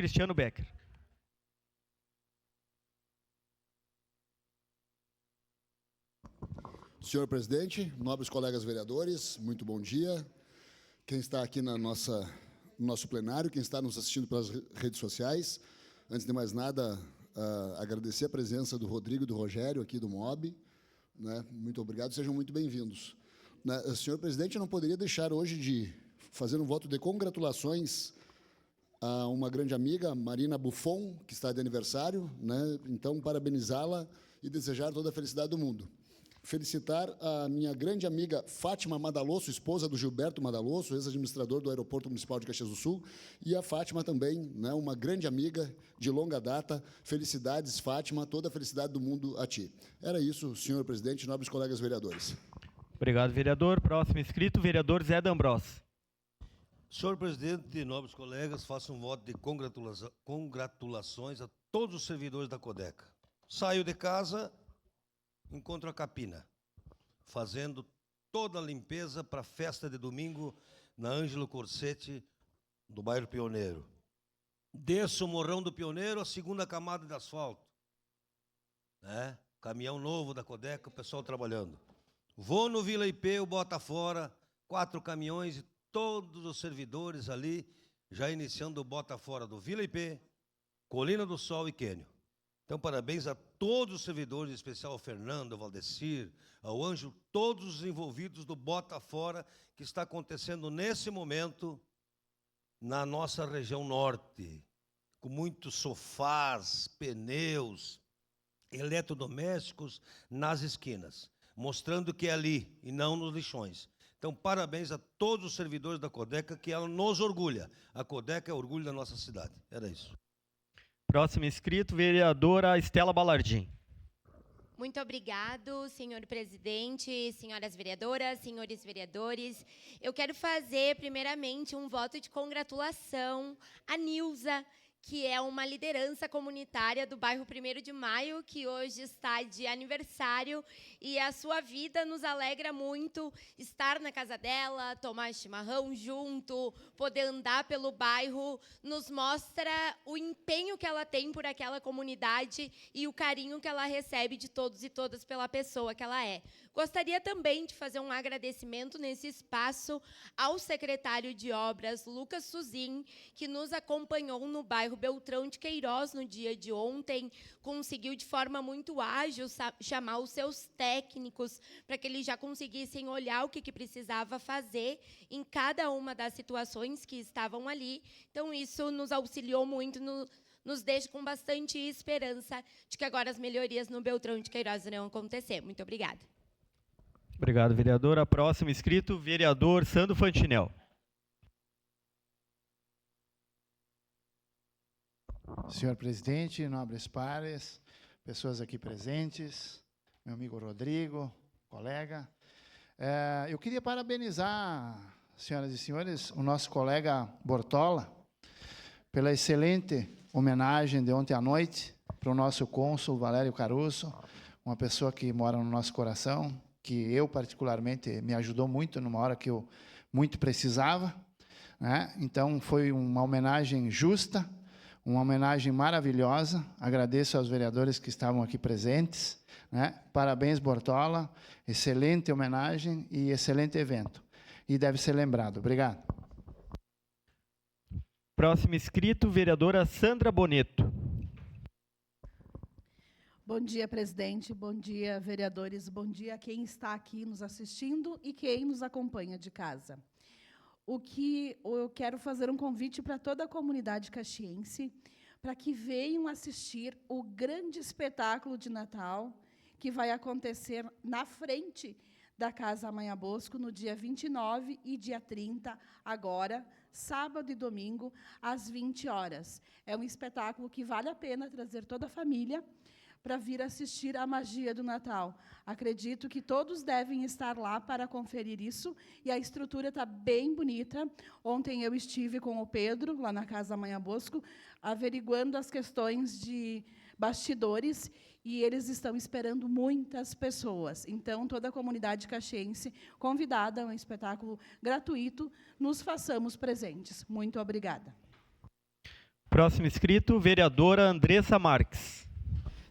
Cristiano Becker. Senhor presidente, nobres colegas vereadores, muito bom dia. Quem está aqui no nosso plenário, quem está nos assistindo pelas redes sociais, antes de mais nada, agradecer a presença do Rodrigo e do Rogério aqui do MOB. Né? Muito obrigado, sejam muito bem-vindos. Senhor presidente, eu não poderia deixar hoje de fazer um voto de congratulações a uma grande amiga, Marina Buffon, que está de aniversário, né? Então, parabenizá-la e desejar toda a felicidade do mundo. Felicitar a minha grande amiga Fátima Madalosso, esposa do Gilberto Madalosso, ex-administrador do Aeroporto Municipal de Caxias do Sul, e a Fátima também, né, uma grande amiga de longa data. Felicidades, Fátima, toda a felicidade do mundo a ti. Era isso, senhor presidente, nobres colegas vereadores. Obrigado, vereador. Próximo inscrito, vereador Zé D'Ambrós. Senhor presidente e nobres colegas, faço um voto de congratulações a todos os servidores da Codeca. Saio de casa, encontro a Capina, fazendo toda a limpeza para a festa de domingo na Ângelo Corsetti, do bairro Pioneiro. Desço o Morrão do Pioneiro, a segunda camada de asfalto. Né? Caminhão novo da Codeca, o pessoal trabalhando. Vou no Vila IP, o Bota Fora, 4 caminhões e todos os servidores ali, já iniciando o Bota Fora do Vila IP, Colina do Sol e Quênio. Então, parabéns a todos os servidores, em especial ao Fernando, ao Valdecir, ao Ângelo, todos os envolvidos do Bota Fora, que está acontecendo nesse momento na nossa região norte, com muitos sofás, pneus, eletrodomésticos nas esquinas, mostrando que é ali e não nos lixões. Então, parabéns a todos os servidores da Codeca, que ela nos orgulha. A Codeca é orgulho da nossa cidade. Era isso. Próximo inscrito, vereadora Estela Balardim. Muito obrigado, senhor presidente, senhoras vereadoras, senhores vereadores. Eu quero fazer, primeiramente, um voto de congratulação à Nilza, que é uma liderança comunitária do bairro 1º de Maio, que hoje está de aniversário, e a sua vida nos alegra muito estar na casa dela, tomar chimarrão junto, poder andar pelo bairro, nos mostra o empenho que ela tem por aquela comunidade e o carinho que ela recebe de todos e todas pela pessoa que ela é. Gostaria também de fazer um agradecimento nesse espaço ao secretário de Obras, Lucas Suzin, que nos acompanhou no bairro Beltrão de Queiroz no dia de ontem, conseguiu de forma muito ágil chamar os seus técnicos para que eles já conseguissem olhar o que precisava fazer em cada uma das situações que estavam ali. Então, isso nos auxiliou muito, nos deixa com bastante esperança de que agora as melhorias no Beltrão de Queiroz irão acontecer. Muito obrigada. Obrigado, vereadora. Próximo inscrito, vereador Sandro Fantinel. Senhor presidente, nobres pares, pessoas aqui presentes, meu amigo Rodrigo, colega. Eu queria parabenizar, senhoras e senhores, o nosso colega Bortola, pela excelente homenagem de ontem à noite para o nosso cônsul Valério Caruso, uma pessoa que mora no nosso coração, que eu, particularmente, me ajudou muito numa hora que eu muito precisava, né? Então, foi uma homenagem justa, uma homenagem maravilhosa. Agradeço aos vereadores que estavam aqui presentes, né? Parabéns, Bortola. Excelente homenagem e excelente evento. E deve ser lembrado. Obrigado. Próximo inscrito, vereadora Sandra Boneto. Bom dia, presidente. Bom dia, vereadores. Bom dia a quem está aqui nos assistindo e quem nos acompanha de casa. Eu quero fazer um convite para toda a comunidade caxiense para que venham assistir o grande espetáculo de Natal que vai acontecer na frente da Casa Amanhã Bosco no dia 29 e dia 30, agora, sábado e domingo, às 20 horas. É um espetáculo que vale a pena trazer toda a família para vir assistir a magia do Natal. Acredito que todos devem estar lá para conferir isso, e a estrutura está bem bonita. Ontem eu estive com o Pedro, lá na Casa Amanhã Bosco, averiguando as questões de bastidores, e eles estão esperando muitas pessoas. Então, toda a comunidade caxiense convidada a um espetáculo gratuito, nos façamos presentes. Muito obrigada. Próximo inscrito, vereadora Andressa Marques.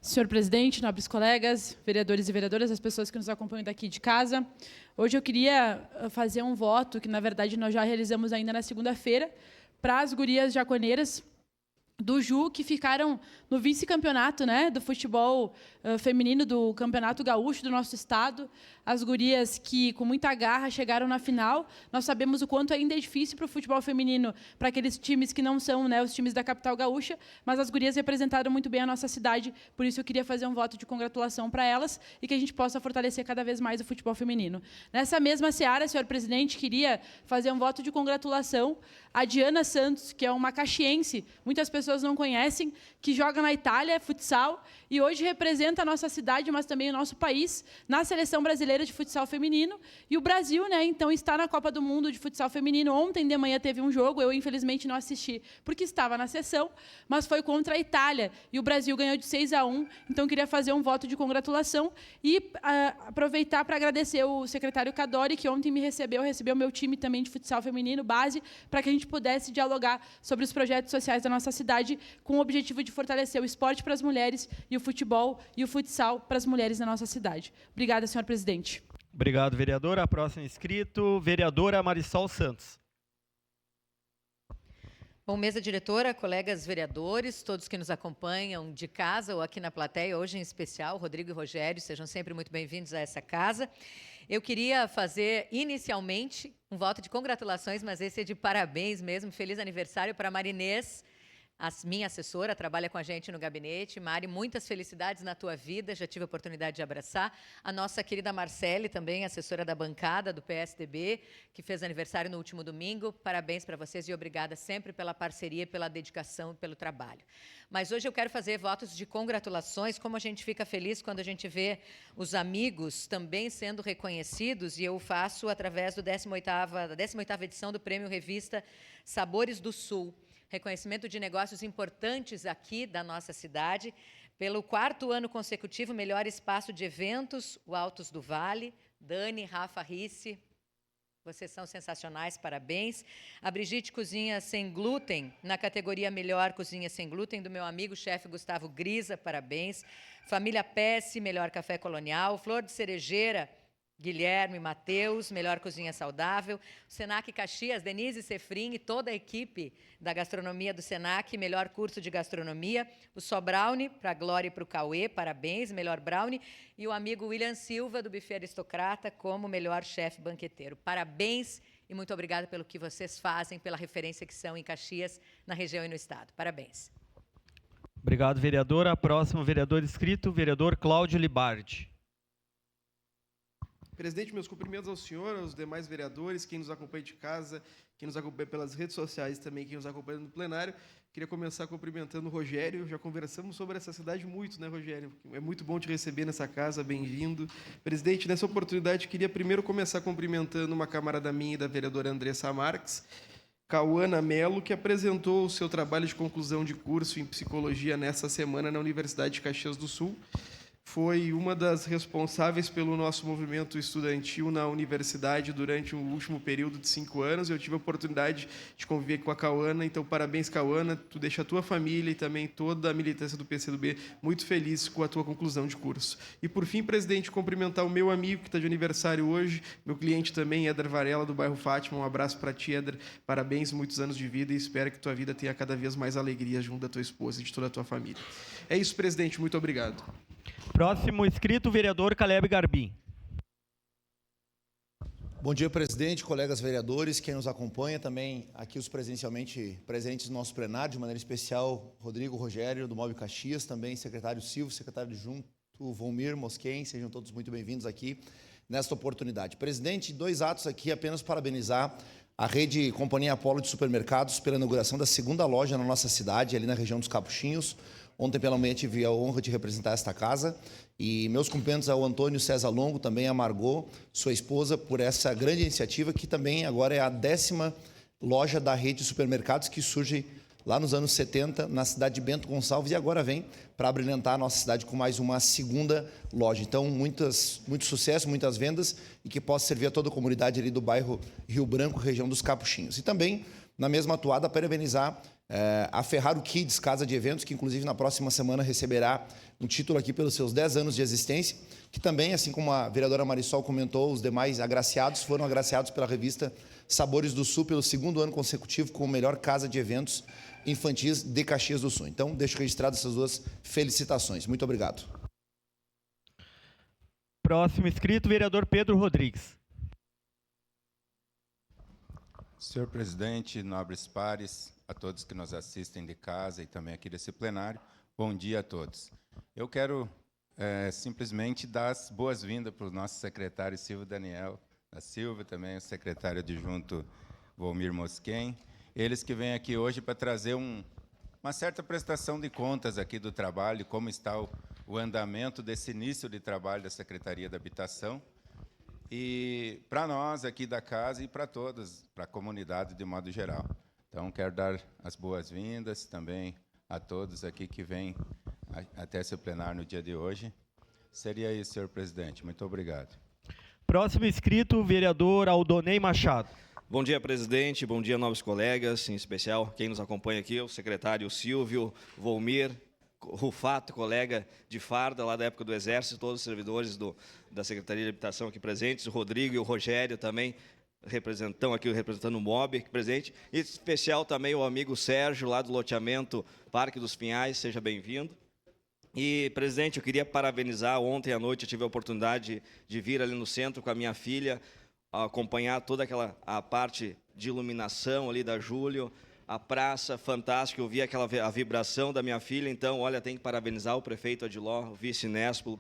Senhor presidente, nobres colegas, vereadores e vereadoras, as pessoas que nos acompanham daqui de casa, hoje eu queria fazer um voto, que na verdade nós já realizamos ainda na segunda-feira, para as gurias jaconeiras do Ju, que ficaram no vice-campeonato, né, do futebol feminino do Campeonato Gaúcho do nosso estado. As gurias que, com muita garra, chegaram na final. Nós sabemos o quanto ainda é difícil para o futebol feminino, para aqueles times que não são, né, os times da capital gaúcha, mas as gurias representaram muito bem a nossa cidade, por isso eu queria fazer um voto de congratulação para elas e que a gente possa fortalecer cada vez mais o futebol feminino. Nessa mesma seara, senhor presidente, queria fazer um voto de congratulação à Diana Santos, que é uma caxiense, muitas pessoas não conhecem, que joga na Itália, futsal, e hoje representa a nossa cidade, mas também o nosso país, na seleção brasileira de futsal feminino. E o Brasil, né, então, está na Copa do Mundo de futsal feminino. Ontem de manhã teve um jogo, eu infelizmente não assisti, porque estava na sessão, mas foi contra a Itália, e o Brasil ganhou de 6-1, então queria fazer um voto de congratulação e aproveitar para agradecer o secretário Cadori, que ontem me recebeu o meu time também de futsal feminino, base, para que a gente pudesse dialogar sobre os projetos sociais da nossa cidade, com o objetivo de fortalecer o esporte para as mulheres e o futebol e o futsal para as mulheres na nossa cidade. Obrigada, senhor presidente. Obrigado, vereadora. Próximo inscrito, vereadora Marisol Santos. Bom, mesa diretora, colegas vereadores, todos que nos acompanham de casa ou aqui na plateia, hoje em especial, Rodrigo e Rogério, sejam sempre muito bem-vindos a essa casa. Eu queria fazer, inicialmente, um voto de congratulações, mas esse é de parabéns mesmo. Feliz aniversário para a Marinês, minha assessora, trabalha com a gente no gabinete. Mari, muitas felicidades na tua vida, já tive a oportunidade de abraçar. A nossa querida Marcele, também assessora da bancada do PSDB, que fez aniversário no último domingo. Parabéns para vocês e obrigada sempre pela parceria, pela dedicação e pelo trabalho. Mas hoje eu quero fazer votos de congratulações, como a gente fica feliz quando a gente vê os amigos também sendo reconhecidos, e eu faço através da 18ª edição do Prêmio Revista Sabores do Sul. Reconhecimento de negócios importantes aqui da nossa cidade. Pelo 4º ano consecutivo, melhor espaço de eventos, o Altos do Vale. Dani, Rafa, Risse, vocês são sensacionais, parabéns. A Brigitte Cozinha Sem Glúten, na categoria Melhor Cozinha Sem Glúten, do meu amigo chefe Gustavo Grisa, parabéns. Família Pesce, Melhor Café Colonial. Flor de Cerejeira, Guilherme, Matheus, Melhor Cozinha Saudável. O Senac Caxias, Denise Sefrim e toda a equipe da gastronomia do Senac, Melhor Curso de Gastronomia. O Sobrownie, para a Glória e para o Cauê, parabéns, Melhor Brownie. E o amigo William Silva, do Buffet Aristocrata, como Melhor Chefe Banqueteiro. Parabéns e muito obrigada pelo que vocês fazem, pela referência que são em Caxias, na região e no estado. Parabéns. Obrigado, vereadora. Próximo vereador inscrito, vereador Cláudio Libardi. Presidente, meus cumprimentos ao senhor, aos demais vereadores, quem nos acompanha de casa, quem nos acompanha pelas redes sociais também, quem nos acompanha no plenário. Queria começar cumprimentando o Rogério. Já conversamos sobre essa cidade muito, né, Rogério? É muito bom te receber nessa casa, bem-vindo. Presidente, nessa oportunidade, queria primeiro começar cumprimentando uma camarada minha e da vereadora Andressa Marques, Cauana Melo, que apresentou o seu trabalho de conclusão de curso em psicologia nessa semana na Universidade de Caxias do Sul. Foi uma das responsáveis pelo nosso movimento estudantil na universidade durante o último período de 5 anos. Eu tive a oportunidade de conviver com a Cauana, então parabéns, Cauana. Tu deixa a tua família e também toda a militância do PCdoB muito feliz com a tua conclusão de curso. E, por fim, presidente, cumprimentar o meu amigo que está de aniversário hoje, meu cliente também, Éder Varela, do bairro Fátima. Um abraço para ti, Éder. Parabéns, muitos anos de vida e espero que tua vida tenha cada vez mais alegria junto da tua esposa e de toda a tua família. É isso, presidente. Muito obrigado. Próximo inscrito, vereador Caleb Garbim. Bom dia, presidente, colegas vereadores, quem nos acompanha também, aqui os presencialmente presentes no nosso plenário, de maneira especial, Rodrigo, Rogério, do Mob Caxias, também secretário Silvio, secretário adjunto Volmir Mosquen, sejam todos muito bem-vindos aqui nesta oportunidade. Presidente, 2 atos aqui, apenas parabenizar a rede Companhia Apolo de Supermercados pela inauguração da 2ª loja na nossa cidade, ali na região dos Capuchinhos. Ontem, pela manhã, tive a honra de representar esta casa. E meus cumprimentos ao Antônio César Longo, também a Margot, sua esposa, por essa grande iniciativa, que também agora é a 10ª loja da rede de supermercados, que surge lá nos anos 70, na cidade de Bento Gonçalves, e agora vem para brilhantar a nossa cidade com mais uma 2ª loja. Então, muito sucesso, muitas vendas, e que possa servir a toda a comunidade ali do bairro Rio Branco, região dos Capuchinhos. E também, na mesma atuada, parabenizar A Ferraro Kids, casa de eventos, que inclusive na próxima semana receberá um título aqui pelos seus 10 anos de existência, que também, assim como a vereadora Marisol comentou, os demais agraciados foram agraciados pela revista Sabores do Sul pelo 2º ano consecutivo com o melhor casa de eventos infantis de Caxias do Sul. Então, deixo registrado essas 2 felicitações. Muito obrigado. Próximo inscrito, vereador Pedro Rodrigues. Senhor presidente, nobres pares, a todos que nos assistem de casa e também aqui desse plenário, bom dia a todos. Eu quero simplesmente dar as boas-vindas para o nosso secretário Silvio Daniel da Silva, também o secretário adjunto Volmir Mosquen, eles que vêm aqui hoje para trazer uma certa prestação de contas aqui do trabalho, como está o andamento desse início de trabalho da Secretaria da Habitação, e para nós aqui da casa e para todos, para a comunidade de modo geral. Então, quero dar as boas-vindas também a todos aqui que vêm até esse plenário no dia de hoje. Seria isso, senhor presidente. Muito obrigado. Próximo inscrito, vereador Aldonei Machado. Bom dia, presidente. Bom dia, novos colegas, em especial quem nos acompanha aqui, o secretário Silvio, Volmir, Rufato, colega de farda lá da época do Exército, todos os servidores da Secretaria de Habitação aqui presentes, o Rodrigo e o Rogério também, representando o MOB aqui presente, e em especial também o amigo Sérgio, lá do loteamento Parque dos Pinhais, seja bem-vindo. E, presidente, eu queria parabenizar, ontem à noite eu tive a oportunidade de vir ali no centro com a minha filha, acompanhar toda a parte de iluminação ali da Júlio, a praça fantástica, eu vi a vibração da minha filha, então, olha, tem que parabenizar o prefeito Adiló, o vice Nespolo,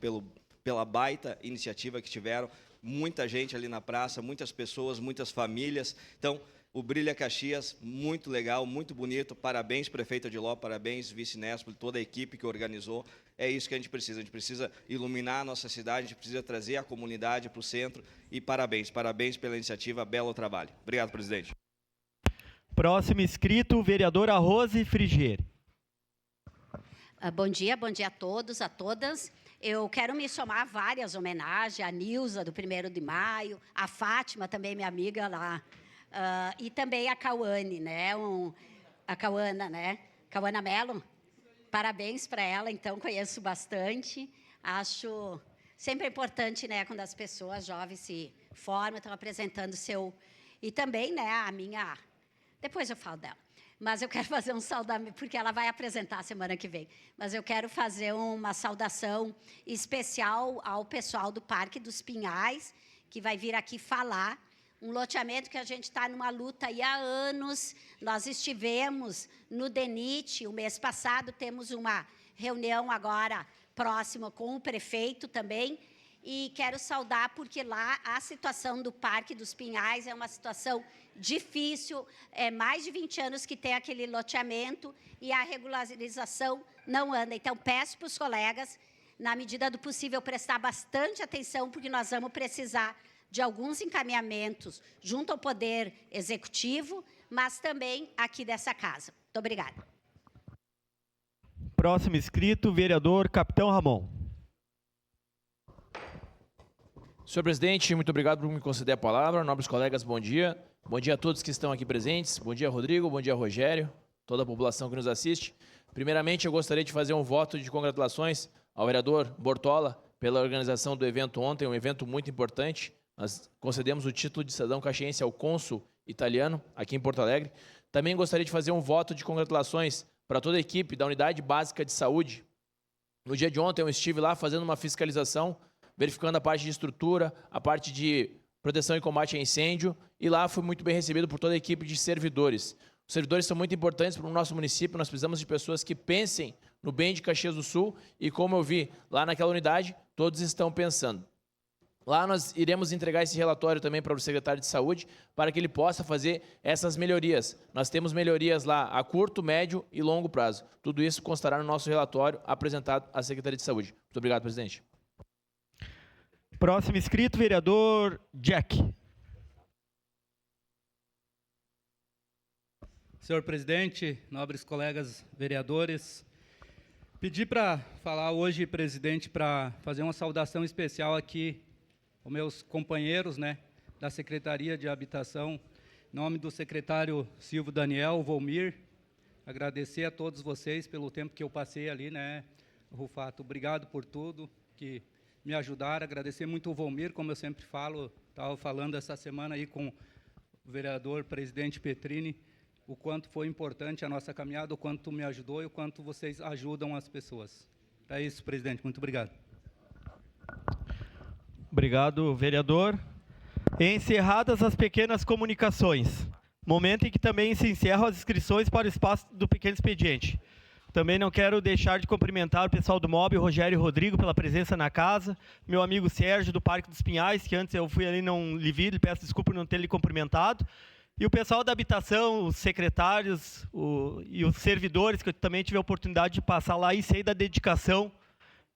pela baita iniciativa que tiveram, muita gente ali na praça, muitas pessoas, muitas famílias, então, o Brilha Caxias, muito legal, muito bonito, parabéns, prefeito Adiló, parabéns, vice Nespolo, toda a equipe que organizou, é isso que a gente precisa iluminar a nossa cidade, a gente precisa trazer a comunidade para o centro, e parabéns pela iniciativa, belo trabalho. Obrigado, presidente. Próximo inscrito, vereadora Rose Frigieri. Bom dia a todos, a todas. Eu quero me somar a várias homenagens, a Nilza, do 1º de maio, a Fátima, também minha amiga lá, e também a Cauane, né? A Cauana, né? Cauana Mello. Parabéns para ela, então, conheço bastante. Acho sempre importante, né, quando as pessoas jovens se formam, estão apresentando seu... E também, né, a minha... Depois eu falo dela. Mas eu quero fazer um saudamento, porque ela vai apresentar semana que vem. Mas eu quero fazer uma saudação especial ao pessoal do Parque dos Pinhais, que vai vir aqui falar. Um loteamento que a gente está numa luta aí há anos. Nós estivemos no DENIT o mês passado, temos uma reunião agora próxima com o prefeito também. E quero saudar, porque lá a situação do Parque dos Pinhais é uma situação difícil, é mais de 20 anos que tem aquele loteamento e a regularização não anda. Então, peço para os colegas, na medida do possível, prestar bastante atenção, porque nós vamos precisar de alguns encaminhamentos junto ao Poder Executivo, mas também aqui dessa casa. Muito obrigada. Próximo inscrito, vereador Capitão Ramon. Senhor presidente, muito obrigado por me conceder a palavra. Nobres colegas, bom dia. Bom dia a todos que estão aqui presentes. Bom dia, Rodrigo. Bom dia, Rogério. Toda a população que nos assiste. Primeiramente, eu gostaria de fazer um voto de congratulações ao vereador Bortola pela organização do evento ontem, um evento muito importante. Nós concedemos o título de cidadão caxiense ao cônsul italiano aqui em Porto Alegre. Também gostaria de fazer um voto de congratulações para toda a equipe da Unidade Básica de Saúde. No dia de ontem, eu estive lá fazendo uma fiscalização, verificando a parte de estrutura, a parte de proteção e combate a incêndio, e lá fui muito bem recebido por toda a equipe de servidores. Os servidores são muito importantes para o nosso município, nós precisamos de pessoas que pensem no bem de Caxias do Sul, e como eu vi lá naquela unidade, todos estão pensando. Lá nós iremos entregar esse relatório também para o secretário de Saúde, para que ele possa fazer essas melhorias. Nós temos melhorias lá a curto, médio e longo prazo. Tudo isso constará no nosso relatório apresentado à Secretaria de Saúde. Muito obrigado, presidente. Próximo inscrito, vereador Jack. Senhor presidente, nobres colegas vereadores, pedi para falar hoje, presidente, para fazer uma saudação especial aqui aos meus companheiros, né, da Secretaria de Habitação, em nome do secretário Silvio Daniel, Volmir, agradecer a todos vocês pelo tempo que eu passei ali, né, Rufato? Obrigado por tudo que me ajudaram. Agradecer muito o Volmir, como eu sempre falo, estava falando essa semana aí com o vereador presidente Petrini, o quanto foi importante a nossa caminhada, o quanto me ajudou e o quanto vocês ajudam as pessoas. É isso, presidente. Muito obrigado. Obrigado, vereador. Encerradas as pequenas comunicações. Momento em que também se encerram as inscrições para o espaço do pequeno expediente. Também não quero deixar de cumprimentar o pessoal do MOB, o Rogério e o Rodrigo, pela presença na casa. Meu amigo Sérgio, do Parque dos Pinhais, que antes eu fui ali e não lhe vi, lhe peço desculpa por não ter lhe cumprimentado. E o pessoal da habitação, os secretários e os servidores, que eu também tive a oportunidade de passar lá e sei da dedicação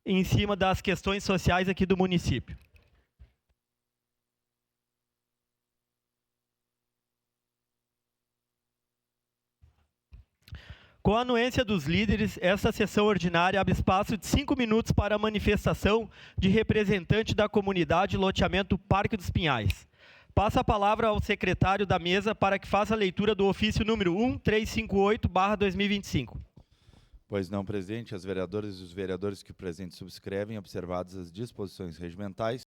em cima das questões sociais aqui do município. Com a anuência dos líderes, esta sessão ordinária abre espaço de 5 minutos para a manifestação de representante da comunidade loteamento Parque dos Pinhais. Passo a palavra ao secretário da mesa para que faça a leitura do ofício número 1358/2025. Pois não, presidente, as vereadoras e os vereadores que presentes subscrevem, observadas as disposições regimentais,